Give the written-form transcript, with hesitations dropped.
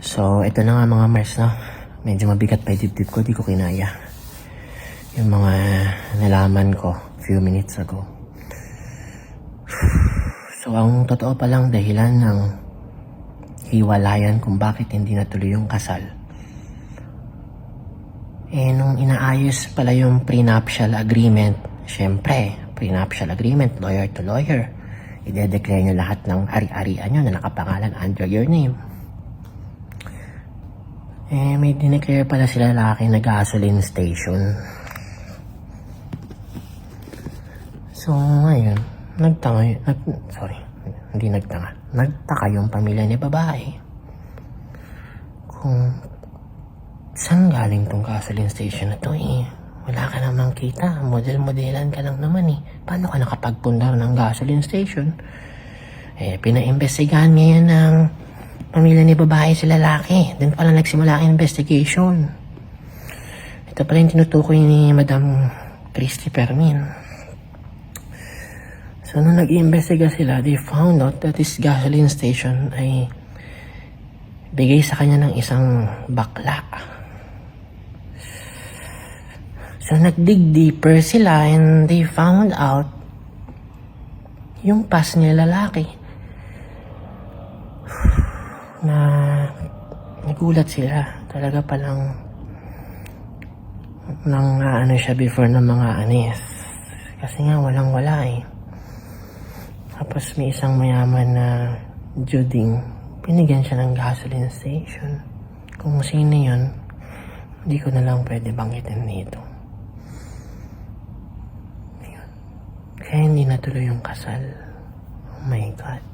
So, ito na nga mga Mars, no? Medyo mabigat pa yung dibdib ko, di ko kinaya. Yung mga nalaman ko few minutes ago. So, ang totoo palang dahilan ng hiwalayan kung bakit hindi natuloy yung kasal. Nung inaayos pala yung prenuptial agreement, syempre, prenuptial agreement, lawyer to lawyer, i-declare nyo lahat ng ari-arian nyo na nakapangalan under your name. May dineclare pala sila lalaki na gasoline station. So, ngayon, nagtaka yung pamilya ni babae kung saan galing tong gasoline station na to Wala ka namang kita, model-modelan ka lang naman Paano ka nakapagpundar ng gasoline station? Pinaimbestigahan ngayon ng pamilya ni babae si lalaki. Doon pala nagsimula ang investigation. Ito pala yung tinutukoy ni Madam Christy Permin. So, nung nag-iimbestiga sila, they found out that this gasoline station ay bigay sa kanya ng isang bakla. So, nag-dig deeper sila and they found out yung past nila lalaki. Na nagulat sila. Talaga palang siya before ng mga anis. Kasi nga walang-wala Tapos may isang mayaman na Juding, binigyan siya ng gasoline station. Kung sino yun, hindi ko na lang pwede banggitin dito. Ayun. Kaya hindi natuloy yung kasal. Oh my God.